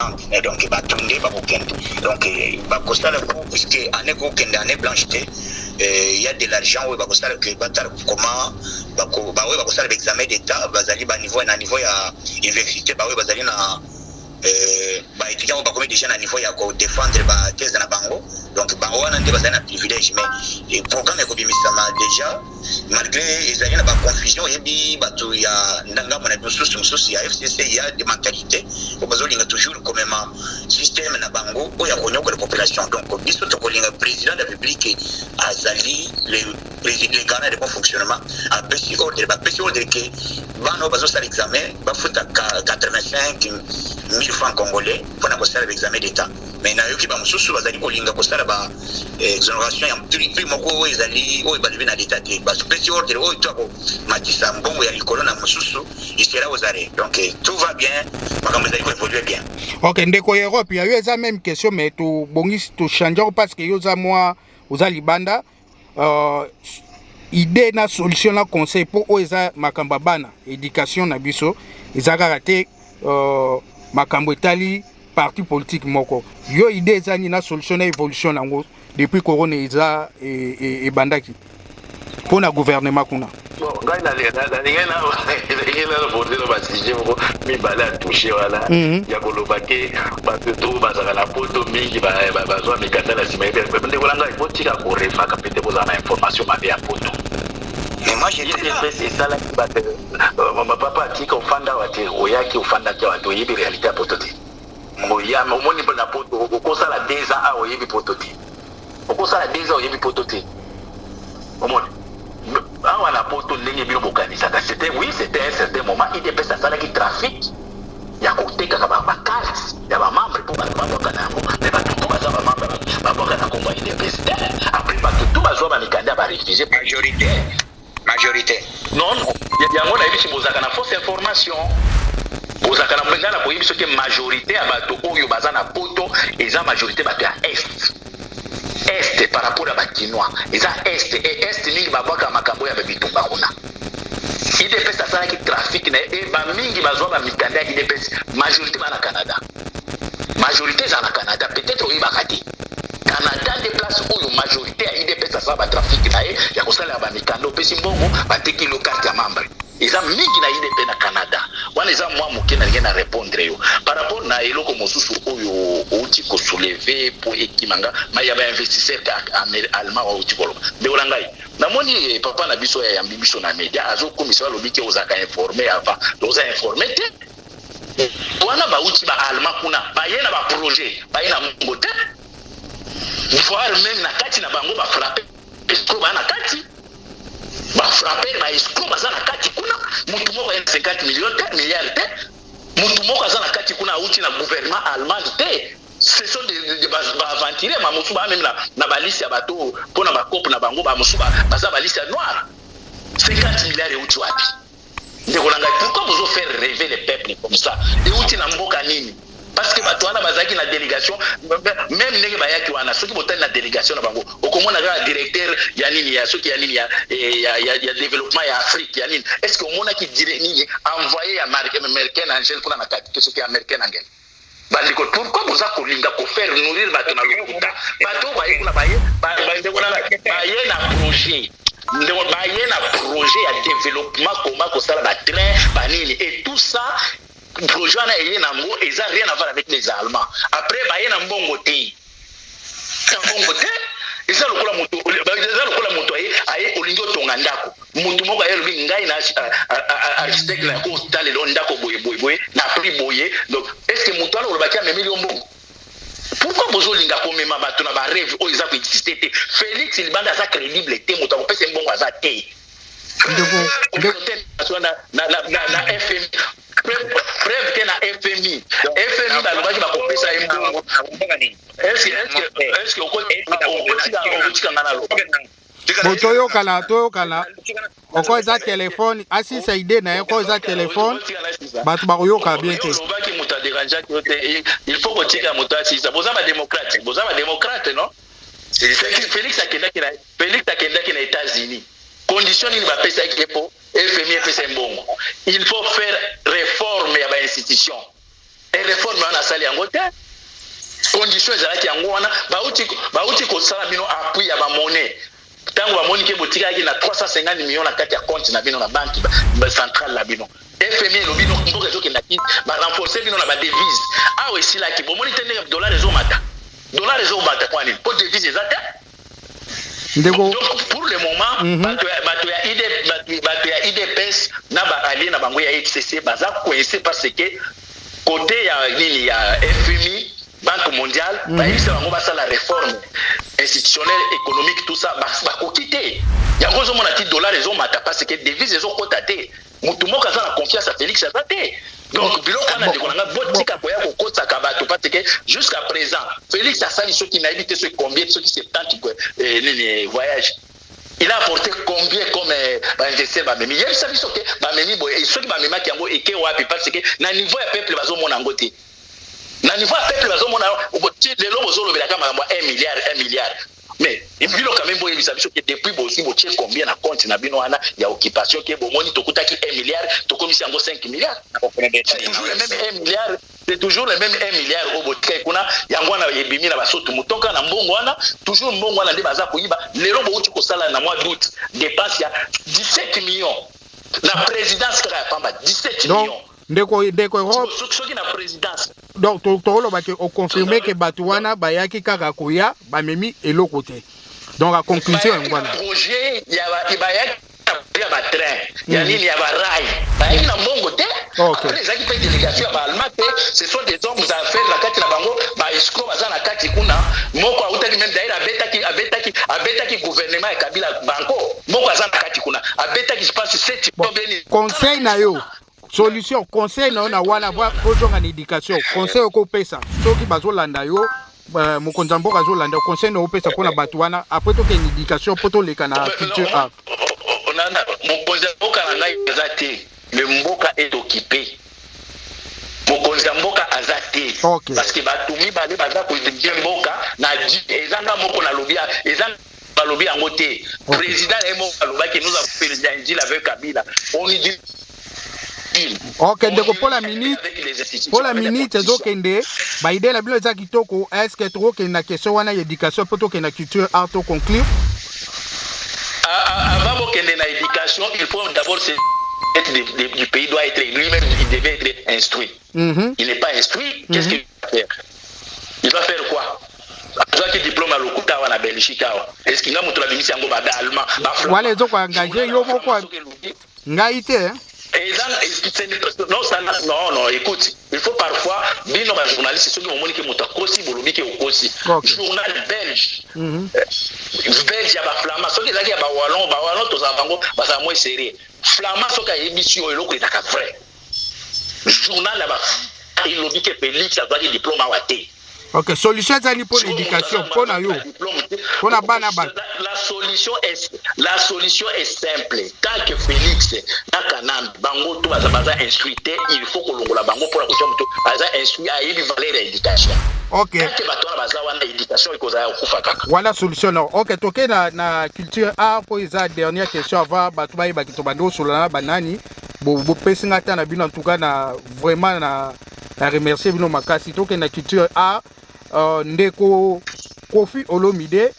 donc batonde bakokende donc bakosala ko puisque année kokende année blancheté il y a de l'argent où bakosala que batal comment bako ba ouais bakosala examen d'état bazali ba niveau na niveau ya université ba ouais bazali na ba étudiant ba comme déjà na niveau ya ko défendre ba thèse na bango donc bango wana ndé bazali na privilège mais programme ko bimisama déjà malgré ezali na ba confusion yebi bato ya ndanga mona mususu ya FCC il y a des mentalités ko bazolinga toujours comme même système na bango oya konyoka la population donc biso to kolinga président de la République azali le président Ghana de bon fonctionnement a pesi ordre que bano bazo sala examen ba futa 85 000 francs congolais pour na kosala l'examen d'état mais na yoki ba mususu bazali kolinga kosala ba exonération ya prix moko ezali o ba na l'état te ba pesi ordre o to ko matisa mbongo ya likolo na mususu il sera aux arrêts donc tout va bien makambo ezali ko évoluer bien. OK ndeko Europe ya yo eza même question mais to bongisi to changer parce que yo za moi oza libanda idée na solution na conseil pour oza makamba bana éducation na biso ezaka raté makambo etali parti politique moko yo idée ezani na solution na évolution nango depuis corona eza e bandaki pour na gouvernement kuna. Bon, ngai na border ba sujet moko mi bala toucher wala ya koloba ke bato to bazaka na poto mingi bazwa mikanda na sima ebe ndeko langa ipotika ko refaka pete boza na information mabe ya poto. Mais moi j'ai dit c'est ça là qui batte mama papa tika ufanda wate oyaki ufanda kwa wate oyebi réalité ya poto ti. Moya momoni na poto okosala 2 ans a oyebi poto ti. Okosala 2 ans oyebi poto ti. Omoni awa na poto ndenge bino bokanisaka c'était oui c'était un certain moment IDPS asalaki trafic ya koteka ba carte ya ba membre pour ba membre na yango mais ba tout baza ba membre ba boka na komba IDPS après ba tout bazwa ba mikanda ba réfugié majorité non yango na yebi bozaka na fausse information bozaka na mpenza na koyebi soki majorité ya bato oyo baza na poto eza majorité bato ya est par rapport à bakinois eza est mingi babwaka makambo ya bitumba kuna IDPS asalaki trafic na ba mingi bazwa ba mikanda ya IDPS majorité ba na Canada peut-être oyebaka te Canada des places où majorité ya IDPS asala ba trafic na ya kosala ba mikanda opesi mbongo bateki lo carte ya membre eza mingi na IDP na Canada wana eza mwa moke na ngena répondre yo par rapport na eloko mosusu oyo outi ko soulever pour ekimanga ma ya ba investisseur allemand wa outi koloba de olangai namoni papa na biso ya yambi biso na media azo komisa lobiki ozaka informer avant oza informer te wana ba outi ba allemand kuna ba yena ba projet ba yena ngote voir même na kati na bango ba frapper ko ba na kati ba frapper ba escroc baza na kati kuna mutu moko ya 50 millions te milliards te mutu moko aza na kati kuna uti na gouvernement allemand te ce sont des aventurés ma mutu ba même na balisi ya bato pona ba cop na bango ba musu baza balisi ya noir 50 milliards uti wapi ndeko langa pourquoi vous faire rêver les peuples comme ça et uti na mboka nini parce que bato wana bazaki na délégation même ndenge bayaki wana soki botali na délégation na bango okomona ka directeur ya nini ya soki ya nini ya développement ya Afrique ya nini est-ce que omona ki dire nini envoyer ya américain Angel kuna na kati que soki américain Angel bandiko pourquoi vous a kolinga ko faire nourrir bato na lokuta bato baye kuna baye na projet ndeko baye na projet ya développement comment ko sala ba train ba nini et tout ça projet na yé nango eza rien à voir avec les Allemands après ba yé na mbongo te eza lokola moto aye olingo tonga ndako moto moko aye lobi ngai na architecte na ko tale lo ndako boye na prix boye donc est-ce que moto ala olobaki amemi mbongo pourquoi bozo linga ko mema bato na ba rêve o eza ko exister te Félix Libanda za crédible te moto ko pesa mbongo aza te na FMI preuve que na FMI balobaki bakopesa mbongo est-ce que okotika ngana lo toyokana oko eza telefone asisa ide na ye ko eza telefone bato bakoyoka bien te olobaki moto aderangeaki te il faut kotika moto asisa boza ba démocrate non Félix akendaki na États-Unis condition nini bapesaki po FMI epesa mbongo il faut faire réforme ya ba institution et réforme wana sali yango te condition ezalaki yango wana bauti kosala bino appui ya bamonnaie tango bamoni ke botikaki na 350 millions na kati ya compte na bino na banque centrale la bino FMI elobi mboka ezokendaki barenforce bino na badevise awa esilaki bomoni te ndenge dollar ezomata kwani po devise eza te. Donc pour le moment bato ya IDPS na baallié na bango ya XCC baza coincé parce que côté ya nini ya FMI Banque mondiale bayebisa bango basala réforme institutionnelle économique tout ça bakoki te yango ozomona ti dollar ezomata parce que devise ezokota te mutu moko aza na confiance à Félix aza te. Donc biloko wana ndeko nanga botika koya kokotaka bato parce que jusqu'à présent Félix asali soki nayebi te soki combien soki 70 nini voyage il a apporté combien comme investisseur bamemi yebisa biso ke bamemi boye soki bamemaki yango eke wapi parce que na niveau ya peuple bazomona yango te na niveau ya peuple bazomona lelo bozolobelaka makambo 1 milliard mais bilo quand même boye bisa biso ke depuis bosi botie combien na compte na bino wana ya occupation ke bomoni tokutaki 1 milliard tokomisi yango 5 milliards c'est toujours le même 1 milliard au botika kuna yango wana yebimi na basoto mutoka na mbongo wana toujours mbongo wana nde baza koyiba lelo bouti kosala na mois d'août dépense ya 17 millions la présidence kaka ya pamba 17 millions ndeko Europe soki na présidence donc toloba ke o confirmer que bato wana bayaki kaka koya bamemi eloko te donc a conclusion ngwana projet ya bayaki ya ba train ya nini ya ba rail bayaki na mbongo te après ezaki pe délégation ya ba Allemand te ce sont des hommes d'affaires na kati na bango ba escroc baza na kati kuna moko autaki même d'ailleurs abetaki gouvernement ya Kabila banko moko aza na kati kuna abetaki je pense 7 conseil na yo solution conseil na wana voir kozonga na éducation conseil ko pesa soki bazolanda yo mokonzi mboka azolanda conseil na opesa pona bato wana après to ke éducation poto leka na culture art onana mokonzi mboka na ngai ezate le mboka est occupé mokonzi mboka azate parce que batumi bale baza ko dirige mboka na ezanga moko na lobia ezanga balobi yango te président emo alobaki nous avons fait le deal avec Kabila on dit ok ndeko pour la minute ezokende baide la bilo eza kitoko est-ce que tokokende na question wana ya éducation po tokende na culture art to conclure avant bokende na éducation il faut d'abord du pays doit être lui-même il devait être instruit il n'est pas instruit qu'est-ce qu'il va faire il va faire quoi azwaki diplôme à lokuta wana Belgique awa est-ce qu'il nga mutu la bimisi yango bada allemand wala ezoko engagé yo moko ngai te non, écoute, il faut parfois, bino ba journaliste, ceux qui ont montré que Kosi, Bolobi qui est aussi, journal belge, belge ya ba flamand, ceux qui ont ba wallon, tous abango, ba sa moi serré, flamand, ceux qui ont émission et l'autre est à vrai, journal là-bas, il lobi que Félix a droit de diplôme à Wate. Ok, solution c'est pour l'éducation, pour na yo, pour na bana ba. La solution est simple. Tant que Félix na Kanam bango to baza instruité, il faut que longola bango pour la question to baza instruit à y valeur l'éducation. Ok. Tant que bato baza wana éducation ikoza ya kufa kaka. Voilà solution non. Ok, toke na culture art pour isa dernière question avant bato ba yeba kito bando solana banani. Bo pesinga ta na bino en tout cas na vraiment na remercier bino makasi toke na culture art ndeko Kofi Olomide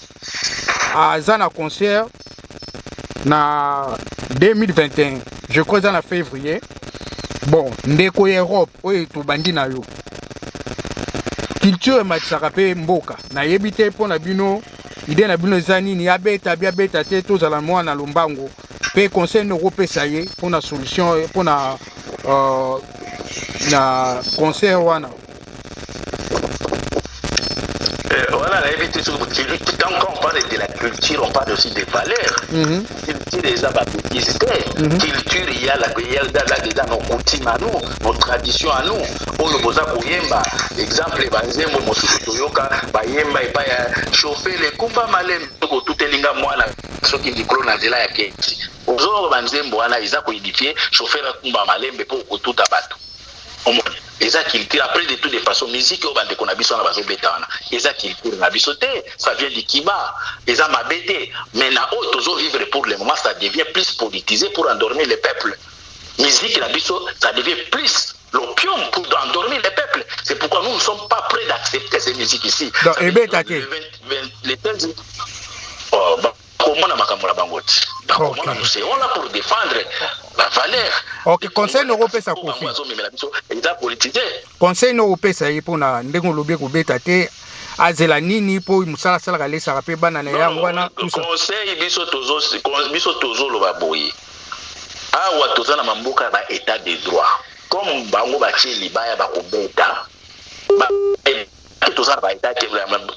aza na concert na 2021 je crois dans la février bon ndeko Europe oyo tobandi na yo culture matisaka pe mboka na yebi te mpo na bino ide na bino eza nini abeta te tozala mwana lombango pe conseil n'opesa ye mpo na solution mpo na concert wana. Voilà, quand on parle de la culture, on parle aussi des valeurs. Culture des abaptistes. Culture, il y a nos coutumes à nous, nos traditions à nous. On le posa koyemba. Exemple, banzembo mosusu toyoka, bayemba et pas chauffer les kumba malem ko tutelinga mwana soki ndikolo na nzela ya keti. Ozo banzembo wana iza ko édifier chauffer la kumba malembe pour ko tuta bato. Eza culture après de toutes les façons musique au bande qu'on a biso na bazo betana eza culture na biso te ça vient du kiba eza mabete mais na auto vivre pour le moment ça devient plus politisé pour endormir les peuples musique na biso ça devient plus l'opium pour endormir les peuples C'est pourquoi nous ne sommes pas prêts d'accepter ces musiques ici. Donc, les 13 comment on a on là pour défendre la valeur. Ok, conseil européen ça confie. Conseil européen ça y pour na ndengo lobby ko beta te azela nini po musala sala kale sa pe bana na yango wana tout ça. Conseil biso tozo lo ba boyi. Awa toza na mamboka ba état de droit. Comme bango ba tie libaya ba ko beta. Toza ba état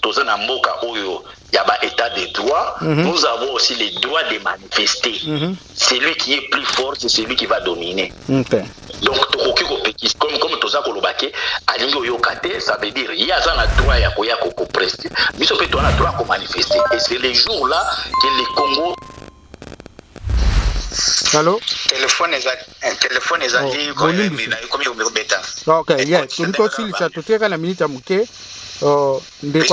toza na mboka oyo ya ba état de droit, nous avons aussi les droits de manifester. Celui qui est plus fort, c'est celui qui va dominer. Donc, comme Toza Kolobake, Alingo Yokate, ça veut dire il y a un droit à prester. Mais ça fait qu'on a droit à manifester. Et c'est les jours-là que les Congo. Allô? Téléphone est allé comme il bêta. Ok, yeah. Tu me dis si tu as la minute à mouquer. Il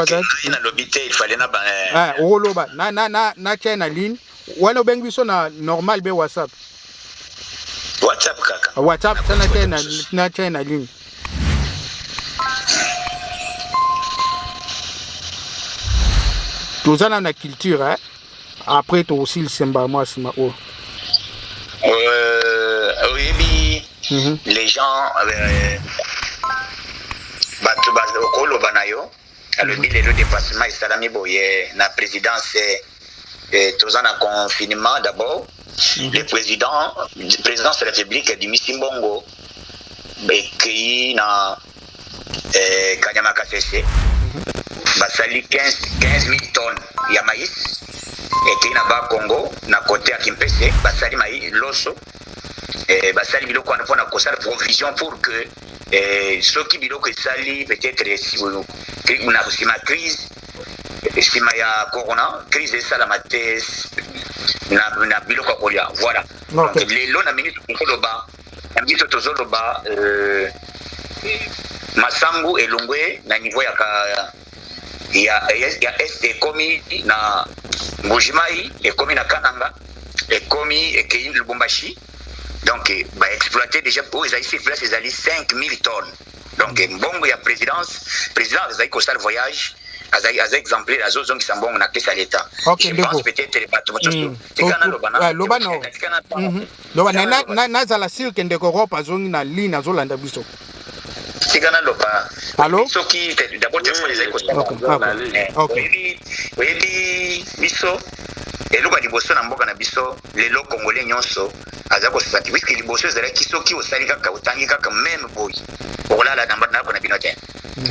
fallait ah, oloba na China ligne. Wana bengi so na normal be WhatsApp. WhatsApp kaka. WhatsApp sana na China ligne. Tozana na culture hein. Après to aussi le semba moi sima o. Oui, les gens okoloba na yo alobi lelo dépassement esalami boye na présidence toza na confinement d'abord le président de la République du Misimbongo ekei na Kanyama Kasese basali 15 000 tonnes ya maïs ekei na ba Congo na côté ya Kimpese basali maïs loso basali biloko wana mpona kosala provision pour que ceux qui biloko esali peut-être na nsima crise nsima ya corona crise esalama te na biloko ya kolia voilà. Donc lelo na minute tozoloba masangu elongwe na niveau ya est ekomi na Mbujimai ekomi na Kananga ekomi ekei Lubumbashi. Donc, bah, exploiter déjà pour les ici place les alliés 5 000 tonnes. Donc, bon, il y a président, les aïe le voyage, les exemplaires, les autres qui sont bons, on a fait ça l'État. Je pense peut-être les bateaux. C'est quand même Lobano. Lobano, na sir qui ndekoro pas zone na ligne na zolanda biso. C'est quand même pas. Allô? Ce qui d'abord les aïe oui, biso. Et là, liboso na mboka na biso lelo congolais nyonso aza ko senti puisque liboso ezala kisoki osali kaka otangi kaka même boy olala na mbana ko na binote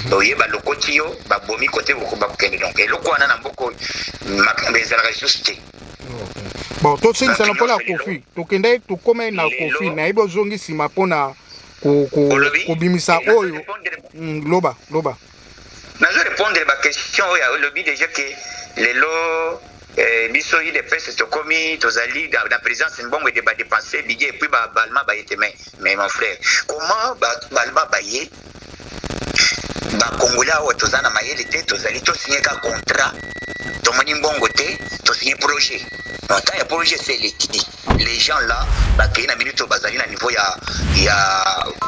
to yeba lokoti yo babomi côté ba kokende donc eloko wana na mboko makambe ezala juste. Bon to sing ça na pola kofi to kende to kome na kofi na ibo zongi sima pona ko bimisa oyo loba na je répondre ba question oyo lobi déjà que lelo biso il est fait to komi tozali dans présidence mbongo de ba dépenser budget et puis ba balma ba yete mais mon frère comment balma ba yé ba congolais wa tozana mayele te tozali to signer ka contrat to moni mbongo te to signer projet non ta ya projet c'est l'équité les gens là ba kina minute bazali na niveau ya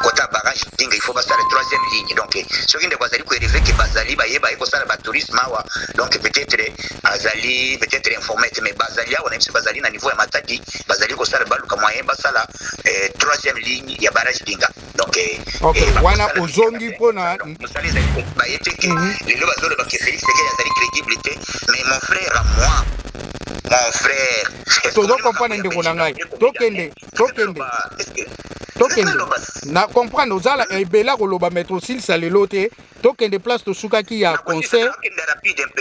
kota barrage dinga il faut passer la troisième ligne donc ce qui ne bazali ko élever que bazali ba yeba ko sala ba tourisme wa donc peut-être azali peut-être informé mais bazali on aime bazali na niveau ya matadi bazali ko sala baluka moyen basala troisième ligne ya barrage dinga donc wana ozongi pona musali ba yete que les lois bazolo ba que Félix Tshisekedi azali crédibilité mais mon frère à moi mon frère todo comprendre ndeko na ngai tokende na comprendre ozala ebela koloba metro sil salelo te tokende place to suka ki ya concert.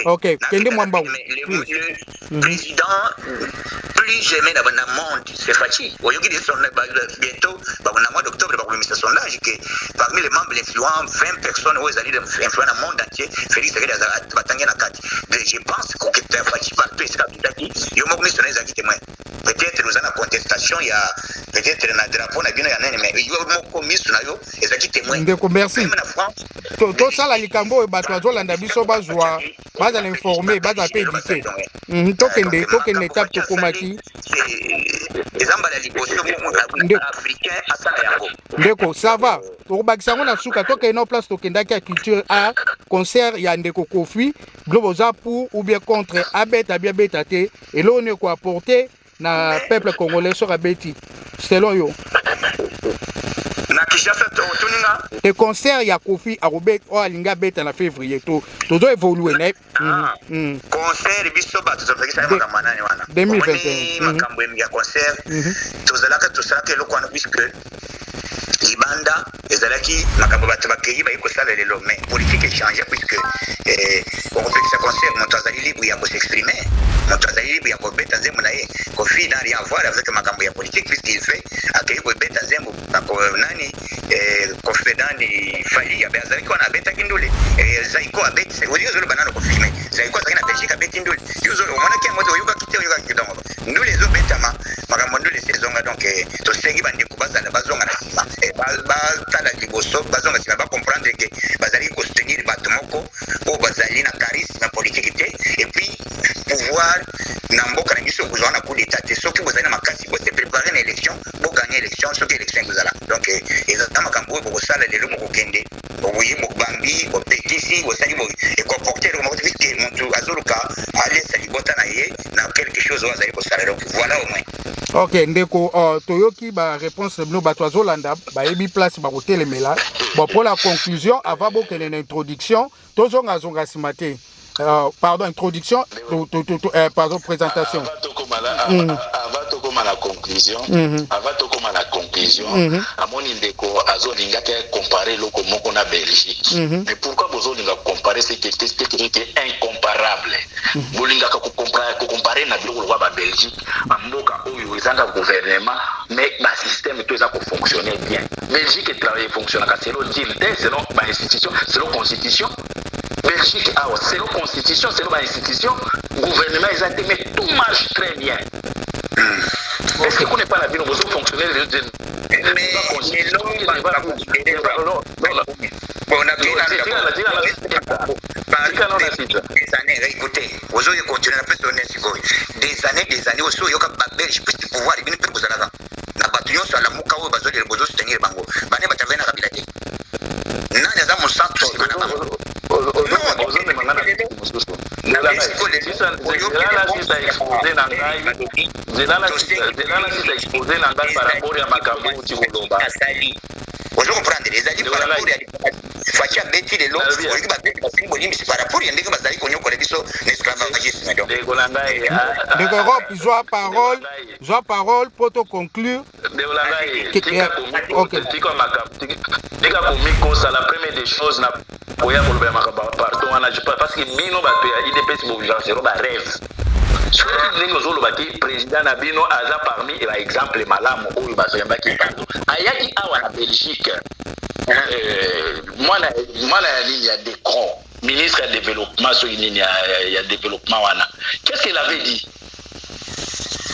OK kende mwamba le président plus jamais dans le monde c'est Fachi oyoki dit son bientôt na mois d'octobre ba komisa sondage que parmi les membres influents 20 personnes aux alliés influents dans le monde entier Félix Tshisekedi batangena kati je pense que Fachi partout c'est comme yo mo commissionnaire ezaki témoin peut-être nous avons contestation, il y a peut-être un drapeau, mais il y a un commis, et ça qui témoigne. Merci. Tout ça, la Likambo et Batoazo, l'Andabiso, Bazoua, bas à l'informer, bas à péditer. Token étape de Komaki. Ndeko, ça va. Pour Baksango, na souka, token en place, token d'aka culture art, concert, il y a Ndeko Kofi, Globoza pour ou bien contre Abet, Abia Betate, et là on est quoi apporter na peuple congolais sur Abeti. Selon yo. Le concert ya Kofi a Robert o alinga beta na février to do évoluer na concert biso ba to fekisa makamana ni wana 2021 makambo ya concert to zalaka ke lokwana puisque libanda ezalaki makambo bato bakeyi ba ikosala lelo mais politique échanger puisque on fekisa concert mon azali libre ya ko s'exprimer mon azali libre ya ko beta nzembo na ye Kofi n'a rien à voir avec makambo ya politique puisqu'il fait akeyi ko beta nzembo nani confédani fali ya bazali ko na beta kindule zaiko abet c'est audio zolo banana ko filmer zaiko zakina Belgique abet kindule yuzolo mona ke moto yuka kite yuka kidongo ndule zo beta makambo ndule saisonga donc to sengi bande ko bazala bazonga na sima ba tala liboso bazonga sima ba comprendre que bazali ko soutenir bato moko o bazali na charisme politique et puis pouvoir na mboka na biso kuzwa na coup d'état te soki bozali na makasi bo se préparer une élection bo gagner élection soki élection kuzala donc ezata makambo bo sala lelo mo kende bo yimo bambi bo petisi bo sali bo et comporter mo puisque montu azoluka aller sali bota na ye na quelque chose o azali ko sala donc voilà au moins. Ok, ndeko toyoki ba réponse no bato azolanda ba yebi place ba kotelemela. Bon pour la conclusion avant bo kene introduction tozonga zonga simate. Pardon, introduction, pardon, présentation. Avant de commencer la conclusion, à mon indéco, Azo Linga comparer le qu'on a Belgique. Mais pourquoi vous avez comparé ce qui est incomparable? Vous avez comparer la Belgique, à Moka où ils ont un gouvernement, mais le système tout ça fonctionner bien. Belgique fonctionne selon selon institution, selon constitution. Belgique, selon constitution, selon institution, gouvernement, ils ont mais tout marche très bien. Est-ce que vous n'avez pas la vie, nous avons fonctionné écoutez, vous avez continué à faire des années, aussi, il y a un belge, puis pouvoir, il y a une chose là. La bataille sur la mouka, vous avez besoin de tenir bango. Bané batave na kabilate. Nani za musanto. Vous comprenez les alliés par rapport à Facha Betty les lots, vous voyez que par rapport à ndenge bazali konyo ko lebiso l'esclavagisme donc Europe joie parole pour te conclure OK tika komiko ça la première des choses na poya ko lobema partout on je parce que bino ba IDPS mobilisation c'est ba rêve surtout les ozolo baki président na bino aza parmi par exemple malamu oyo bazoyamba ki partout ayaki awa na Belgique moi na ligne ya Decron ministre de développement sur une ligne ya développement wana qu'est-ce qu'il avait dit?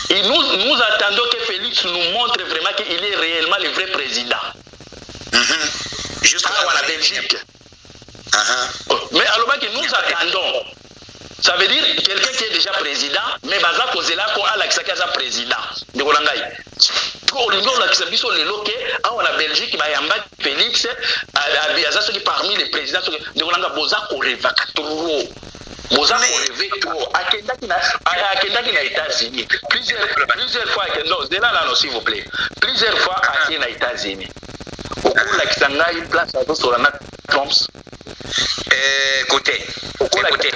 Et nous attendons que Félix nous montre vraiment qu'il est réellement le vrai président. Juste là en Belgique. Mais alors que nous attendons, ça veut dire quelqu'un qui est déjà président, mais baza kozela ko Alexa kaza président. De Kolangai. Pour le nom la biso le loke en Belgique ba yamba Félix aza ceux qui parmi les présidents de Kolanga boza ko revaka trop. Boza ko rêver trop. Akenda qui na États-Unis. Plusieurs fois de là s'il vous plaît. Plusieurs fois à na États-Unis. Au cours la Kisangai place à sur la Trumps. Écoutez, écoutez,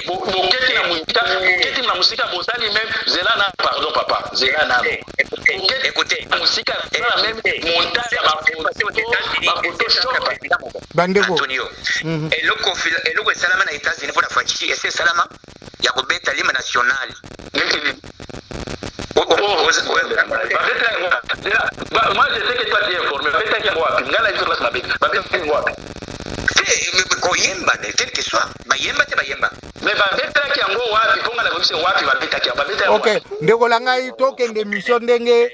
Antonio, et le salama na États-Unis pour la fachi, et c'est salama, il y a Robert l'hymne national. Moi je sais que toi tu es informé, koyemba quel que soit bayemba te bayemba mais babetaki yango wapi mponga na bobise wapi babetaki yango babeta yango ok ndeko na ngai tokende mission ndenge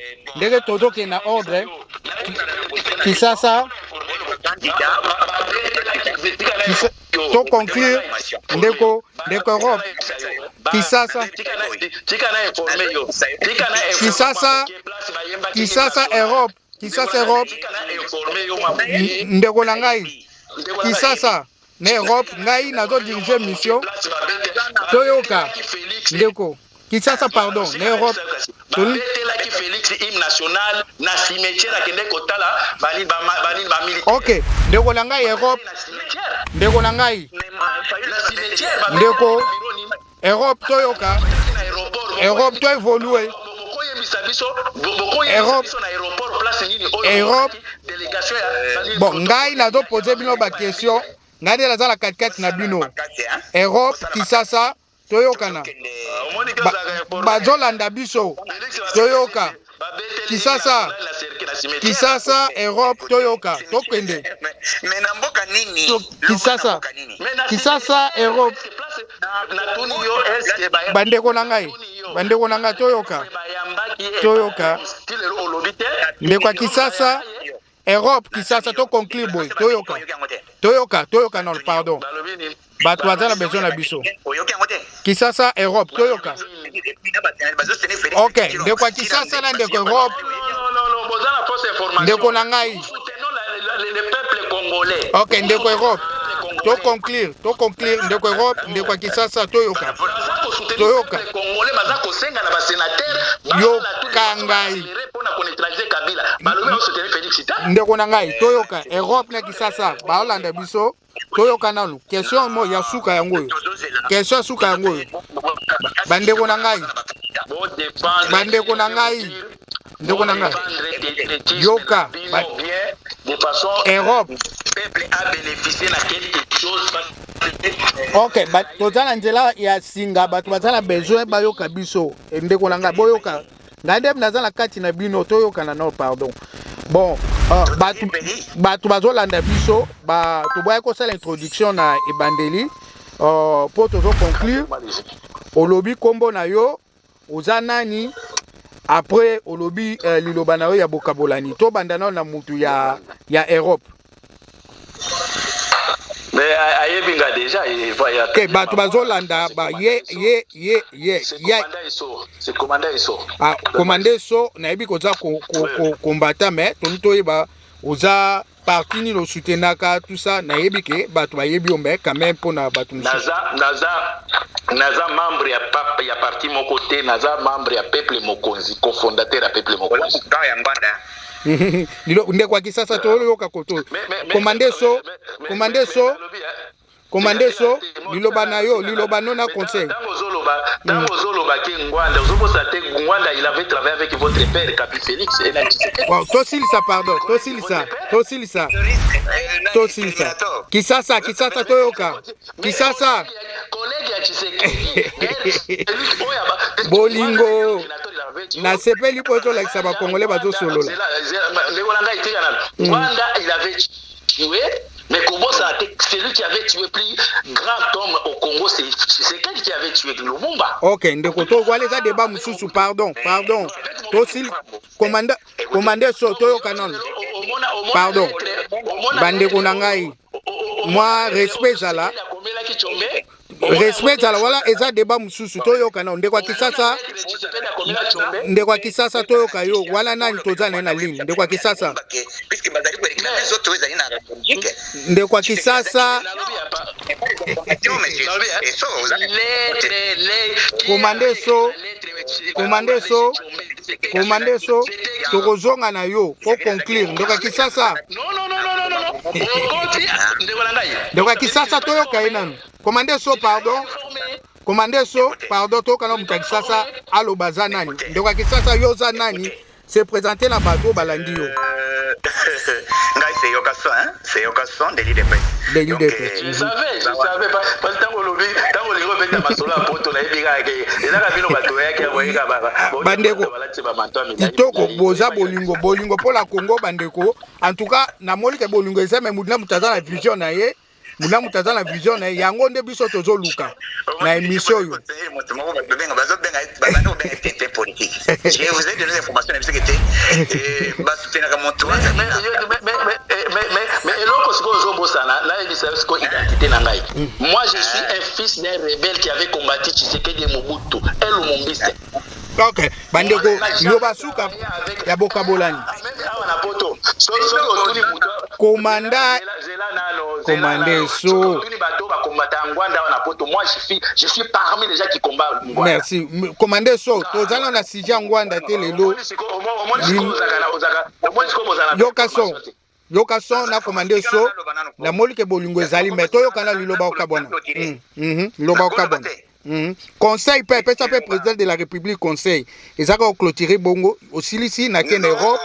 tozokende na ordre kisasa to conclure ndeko Europe kisasa Europe ndeko na ngai kisasa na Europe ngai nazo diriger mission toyoka ndeko kisasa pardon na Europe babetelaki Félix hymne national na cimetière akende kotala bani ok ndeko na ngai Europe ndeko na ngai ndeko Europe toyoka Europe to évoluer Europe bon ngai nazo poser bino ba question ngai de la 4-4 na bino Europe kisasa toyokana bazolanda biso toyoka kisasa Europe toyoka tokende kisasa Europe bandeko na ngai toyoka ndeko kisasa Europe kisasa to conclure boy toyoka non pardon bato bazana besoin na biso kisasa Europe toyoka ok ndeko kisasa na ndeko Europe ndeko na ngai ok ndeko Europe to conclure ndeko Europe ndeko kisasa toyoka yoka ngai ndeko na ngai toyoka Europe na kisasa baolanda biso toyoka nanu question mo ya suka yango bandeko na ngai ndeko na ngai yoka Europe a bénéficié na quelque chose ok tozala nzela ya singa bato bazala besoin bayoka biso ndeko na ngai boyoka ngai nde nazala kati na bino toyokana no pardon bon bato bazolanda biso toboya kosala introduction na ebandeli po tozo conclure olobi kombo na yo oza nani après olobi liloba na yo ya bokabolani to bandana na mutu ya Europe mais ayebinga déjà ke bato bazolanda ba ye c'est commandant iso commandé so na yebi koza combattant mais toyeba oza parti ni lo soutenaka tout ça na yebi ke bato bayebi ombe quand même pona bato naza membre ya parti mon côté naza membre ya peuple mokonzi cofondateur ya peuple mokonzi ndeko kisasa toyoka koto commandé so liloba na yo liloba non na conseil tango zoloba ke Ngwanda ozobosa te Ngwanda il avait travaillé avec votre père Kapi Félix et wow tosilisa pardon tosilisa kisasa toyoka kisasa collègue ya Tshisekedi bolingo na sepeli poto la kisaba congolais bazo solola Ngwanda il avait tué. Mais Kobosa, c'est lui qui avait tué plus grand homme au Congo, c'est quelqu'un qui avait tué Lumumba. Ok, ndeko to wale za débat mususu pardon. Tosil commandé soto canon. Pardon. Bandeko na ngai. Moi respect zala. Respect zala wala eza débat mususu to yo kana ndeko kisasa to yo kayo wala nani tozana na ligne ndeko kisasa ndeko kisasa commandé so tokozonga na yo pour conclure ndeko kisasa ndeko kisasa to yo kaina commandé so pardon to kana mutakisasa alo bazanani ndeko kisasa yo za nani se présenter na bateau balandi yo ngai c'est Yokason de l'île de Paix. Je savais pas parce que tango lingo beta masolo a poto na ebika ke ezaka bino bato yake boyika bandeko itoko boza bolingo pour la Congo bandeko en tout cas na molike bolingo eza me mudina mutaza na vision na ye muna mutaza na vision na yango nde biso tozo luka na émission yo. Je vous ai donné des informations de ce qui était mais eloko siko ozobosana na ebisa siko identité na ngai. Moi je suis un fils d'un rebelle qui avait combattu Tshisekedi et Mobutu et Lumumbiste. Ok, bandeko yoba suka ya bokabolani. Commandant so. Moi je suis parmi les gens qui combattent. Merci. Commandant so, tozana na sija ngwanda te lelo. Yoka son na commandé so na molike bolingo ezali meto yokana liloba okabona. Liloba okabona. Conseil peut président de la République conseil ezaka clôturer bongo osilisi na ken Europe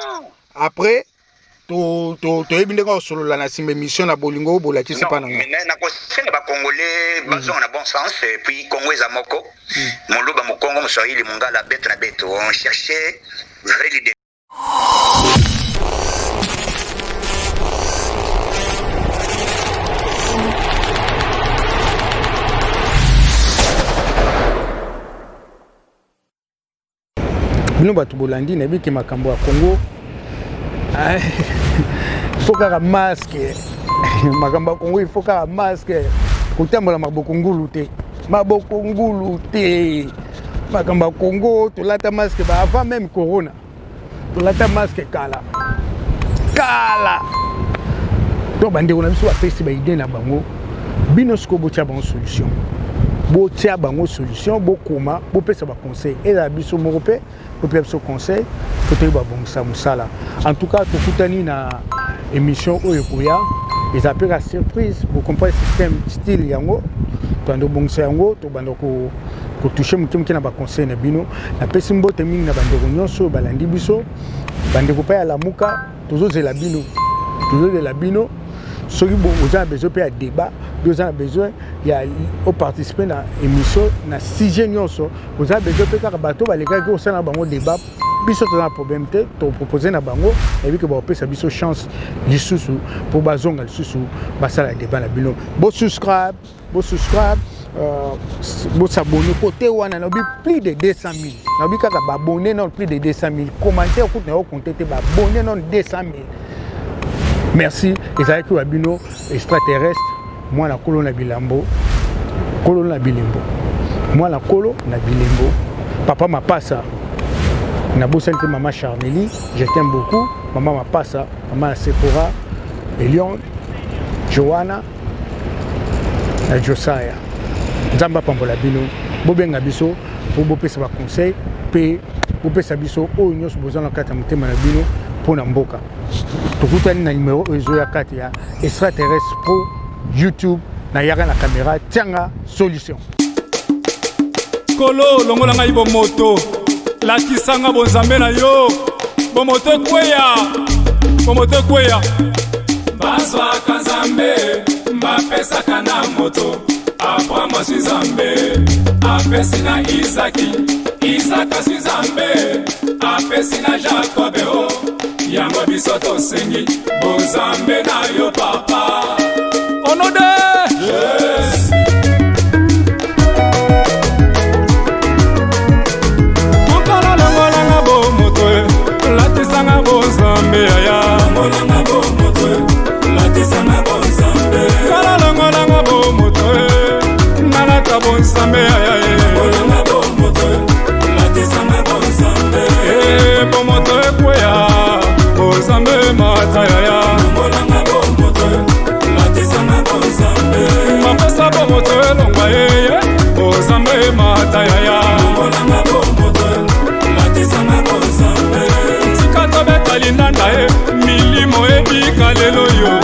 après to ebindeka osolola na simbe mission na bolingo bolakisi pa na nga na conseil ba congolais bazon na bon sens et puis Congo ezamoko moloba mo Congo moswahili mongala bête na bête on cherchait vrai leader. Bino batu bolandi na biki makambo ya Congo faut kaka masque makambo ya Congo il faut kaka masque kotambola maboko ngulu te makambo ya Congo tolata masque ba avant même corona tolata masque kala to bande ona biso apesi ba idée na bango bino siko botia bango solution botia bango solution bokoma bopesa ba conseil et la biso morope bopesa biso conseil côté ba bongisa musala. En tout cas tokutani na émission oyokoya ils appellent la surprise vous comprenez système style yango tando bongisa yango to bando ko toucher mutimki na ba conseil na bino na pesi mbote mingi na bando nyonso balandi biso bande ko pa ya lamuka tozo zela bino soki bon vous avez besoin de débat vous avez besoin il y a au participer dans émission na sujet nyonso vous avez besoin de ka bato ba leka ko sana bango débat biso to na problème te to proposer na bango et puis que ba opesa biso chance lisusu pour bazonga lisusu basala débat na bino bo subscribe bo s'abonner côté wana na plus de 200 000 na bi kaka ba abonner non plus de 200 000 commentaire ko na compter te ba abonner non 200 000. Merci. Et ça que Wabino extraterrestre, moi la colo na bilembo. Moi la colo na bilembo. Papa m'a pas ça. Na bossante maman Charmélie, je t'aime beaucoup. Maman m'a pas ça. Maman Sephora, Elion, Joanna, na Josiah. Zamba pambola bino. Bobenga biso, bo pesa ba conseil, pe bo pesa biso o nyos bozana kata mutema na bino pour na mboka. Tokutani na numéro ezo ya kati ya extraterrestre pro YouTube na yaka na caméra tianga solution. Kolo longola ngai bo moto la kisanga bonzambe na yo bo moto kweya baswa kanzambe mbapesa kana moto Abraham Swizambe apesi na Isaka Swizambe apesi na Jacob o yango biso tosengi bozambe na yo papa onode yes mokala longolanga bo moto latisanga bozambe yaya longolanga bo moto latisanga bozambe kala longolanga bo moto nalata bozambe yaya longolanga bo moto latisanga bozambe bo moto ekweya bozambe matayaya longolanga bo moto latisanga bozambe mapesa bo moto elongwa yeye bozambe matayaya longolanga bo moto latisanga bozambe tika tobeta lindanda ye milimo ebika lelo yo